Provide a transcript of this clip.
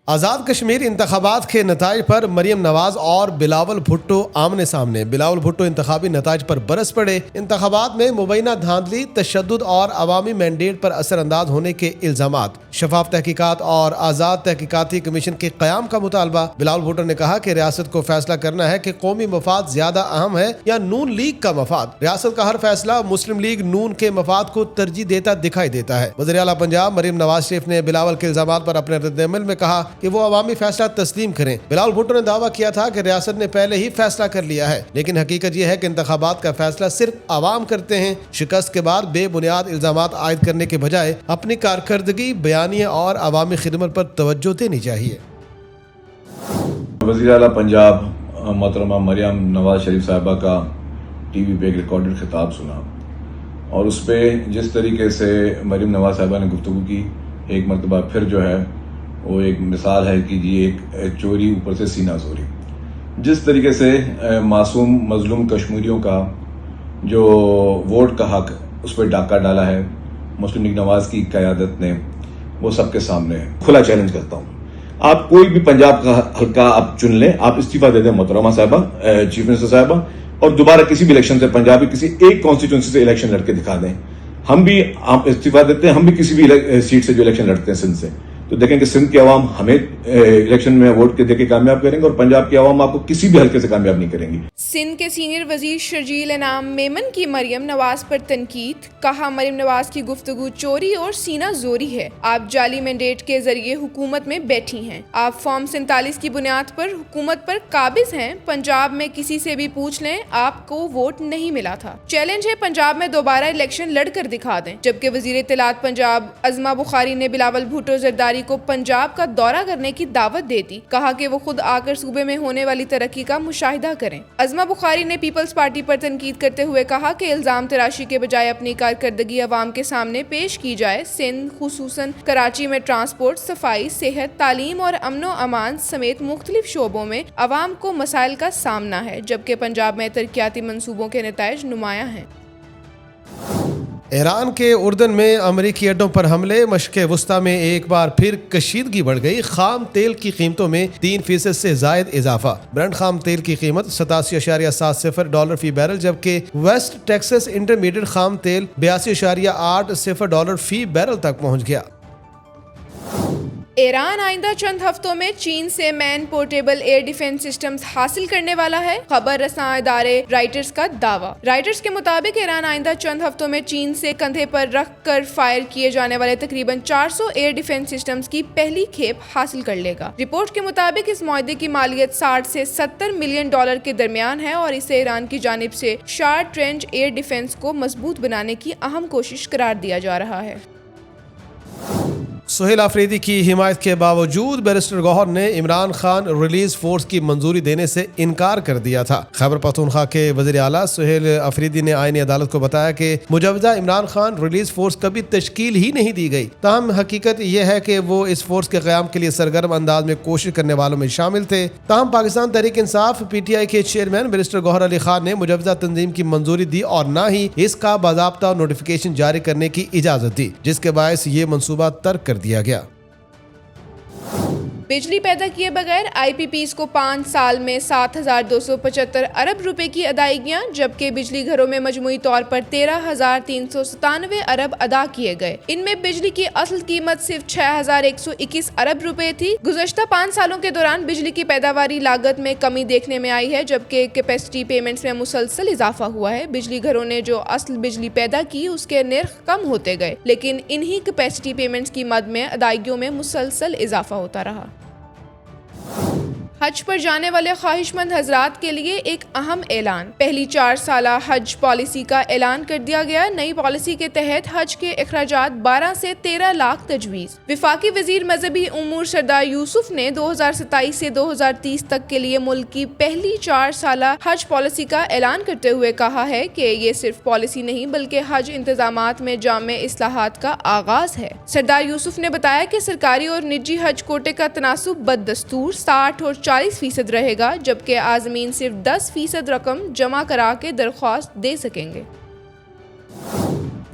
آزاد کشمیر انتخابات کے نتائج پر مریم نواز اور بلاول بھٹو آمنے سامنے۔ بلاول بھٹو انتخابی نتائج پر برس پڑے۔ انتخابات میں مبینہ دھاندلی، تشدد اور عوامی مینڈیٹ پر اثر انداز ہونے کے الزامات، شفاف تحقیقات اور آزاد تحقیقاتی کمیشن کے قیام کا مطالبہ۔ بلاول بھٹو نے کہا کہ ریاست کو فیصلہ کرنا ہے کہ قومی مفاد زیادہ اہم ہے یا نون لیگ کا مفاد۔ ریاست کا ہر فیصلہ مسلم لیگ نون کے مفاد کو ترجیح دیتا دکھائی دیتا ہے۔ وزیر اعلیٰ پنجاب مریم نواز شریف نے بلاول کے الزامات پر اپنے رد عمل میں کہا کہ وہ عوامی فیصلہ تسلیم کریں۔ بلاول بھٹو نے دعویٰ کیا تھا کہ ریاست نے پہلے ہی فیصلہ کر لیا ہے، لیکن حقیقت یہ ہے کہ انتخابات کا فیصلہ صرف عوام کرتے ہیں۔ شکست کے بعد بے بنیاد الزامات عائد کرنے کے بجائے اپنی کارکردگی، بیانیے اور عوامی خدمت پر توجہ دینی چاہیے۔ وزیر اعلیٰ پنجاب محترمہ مریم نواز شریف صاحبہ کا ٹی وی پہ ایک ریکارڈڈ خطاب سنا، اور اس پہ جس طریقے سے مریم نواز صاحبہ نے گفتگو کی، ایک مرتبہ پھر جو ہے وہ ایک مثال ہے کہ جی ایک چوری اوپر سے سینہ زوری۔ جس طریقے سے معصوم مظلوم کشمیریوں کا جو ووٹ کا حق اس پہ ڈاکہ ڈالا ہے مسلم لیگ نواز کی قیادت نے، وہ سب کے سامنے ہے۔ کھلا چیلنج کرتا ہوں، آپ کوئی بھی پنجاب کا حلقہ آپ چن لیں، آپ استعفیٰ دے دیں محترمہ صاحبہ، چیف منسٹر صاحبہ، اور دوبارہ کسی بھی الیکشن سے پنجاب کی کسی ایک کانسٹیٹوئنسی سے الیکشن لڑ کے دکھا دیں۔ ہم بھی آپ استعفیٰ دیتے ہیں، ہم بھی کسی بھی سیٹ سے جو الیکشن لڑتے ہیں سندھ سے، تو دیکھیں کہ سندھ کی عوام ہمیں الیکشن میں ووٹ کے دے کے کامیاب کریں گے، اور پنجاب کی عوام آپ کو کسی بھی حلقے سے کامیاب نہیں کریں گی۔ سندھ کے سینئر وزیر شرجیل انعام میمن کی مریم نواز پر تنقید، کہا مریم نواز کی گفتگو چوری اور سینہ زوری ہے۔ آپ جعلی مینڈیٹ کے ذریعے حکومت میں بیٹھی ہیں، آپ فارم 47 کی بنیاد پر حکومت پر قابض ہیں۔ پنجاب میں کسی سے بھی پوچھ لیں، آپ کو ووٹ نہیں ملا تھا۔ چیلنج ہے پنجاب میں دوبارہ الیکشن لڑ کر دکھا دیں۔ جبکہ وزیر اطلاعات پنجاب عظما بخاری نے بلاول بھٹو زرداری کو پنجاب کا دورہ کرنے کی دعوت دے دی، کہا کہ وہ خود آ کر صوبے میں ہونے والی ترقی کا مشاہدہ کریں۔ عظما بخاری نے پیپلز پارٹی پر تنقید کرتے ہوئے کہا کہ الزام تراشی کے بجائے اپنی کارکردگی عوام کے سامنے پیش کی جائے۔ سندھ خصوصاً کراچی میں ٹرانسپورٹ، صفائی، صحت، تعلیم اور امن و امان سمیت مختلف شعبوں میں عوام کو مسائل کا سامنا ہے، جبکہ پنجاب میں ترقیاتی منصوبوں کے نتائج نمایاں ہیں۔ ایران کے اردن میں امریکی اڈوں پر حملے، مشرق وسطیٰ میں ایک بار پھر کشیدگی بڑھ گئی۔ خام تیل کی قیمتوں میں 3% سے زائد اضافہ۔ برنٹ خام تیل کی قیمت $87.70 فی بیرل، جبکہ ویسٹ ٹیکسس انٹرمیڈیٹ خام تیل $82.80 فی بیرل تک پہنچ گیا۔ ایران آئندہ چند ہفتوں میں چین سے مین پورٹیبل ایئر ڈیفنس سسٹمز حاصل کرنے والا ہے، خبر رساں ادارے رائٹرز کا دعویٰ۔ رائٹرز کے مطابق ایران آئندہ چند ہفتوں میں چین سے کندھے پر رکھ کر فائر کیے جانے والے تقریباً 400 ایئر ڈیفنس سسٹمز کی پہلی کھیپ حاصل کر لے گا۔ رپورٹ کے مطابق اس معاہدے کی مالیت $60 سے $70 ملین کے درمیان ہے، اور اسے ایران کی جانب سے شارٹ رینج ایئر ڈیفنس کو مضبوط بنانے کی اہم کوشش قرار دیا جا رہا ہے۔ سہیل آفریدی کی حمایت کے باوجود بیرسٹر گوہر نے عمران خان ریلیز فورس کی منظوری دینے سے انکار کر دیا تھا۔ خیبر پختونخوا کے وزیر اعلیٰ سہیل آفریدی نے آئینی عدالت کو بتایا کہ مجوزہ عمران خان ریلیز فورس کبھی تشکیل ہی نہیں دی گئی، تاہم حقیقت یہ ہے کہ وہ اس فورس کے قیام کے لیے سرگرم انداز میں کوشش کرنے والوں میں شامل تھے۔ تاہم پاکستان تحریک انصاف PTI کے چیئرمین بیرسٹر گوہر علی خان نے مجوزہ تنظیم کی منظوری دی اور نہ ہی اس کا باضابطہ نوٹیفیکیشن جاری کرنے کی اجازت دی، جس کے باعث یہ منصوبہ ترک کر دیا گیا۔ بجلی پیدا کیے بغیر IPPs کو 5 سال میں 7,275 ارب روپے کی ادائیگیاں، جبکہ بجلی گھروں میں مجموعی طور پر 13,397 ارب ادا کیے گئے۔ ان میں بجلی کی اصل قیمت صرف 6,121 ارب روپے تھی۔ گزشتہ 5 سالوں کے دوران بجلی کی پیداواری لاگت میں کمی دیکھنے میں آئی ہے، جبکہ کیپیسٹی پیمنٹس میں مسلسل اضافہ ہوا ہے۔ بجلی گھروں نے جو اصل بجلی پیدا کی اس کے نرخ کم ہوتے گئے، لیکن انہی کیپیسٹی پیمنٹس کی مد میں ادائیگیوں میں مسلسل اضافہ ہوتا رہا۔ حج پر جانے والے خواہش مند حضرات کے لیے ایک اہم اعلان، پہلی 4 سالہ حج پالیسی کا اعلان کر دیا گیا۔ نئی پالیسی کے تحت حج کے اخراجات 12 سے 13 لاکھ تجویز۔ وفاقی وزیر مذہبی امور سردار یوسف نے 2027 سے 2030 تک کے لیے ملک کی پہلی 4 سالہ حج پالیسی کا اعلان کرتے ہوئے کہا ہے کہ یہ صرف پالیسی نہیں بلکہ حج انتظامات میں جامع اصلاحات کا آغاز ہے۔ سردار یوسف نے بتایا کہ سرکاری اور نجی حج کوٹے کا تناسب بدستور 60 اور 40% رہے گا، جبکہ عازمین صرف 10% رقم جمع کرا کے درخواست دے سکیں گے۔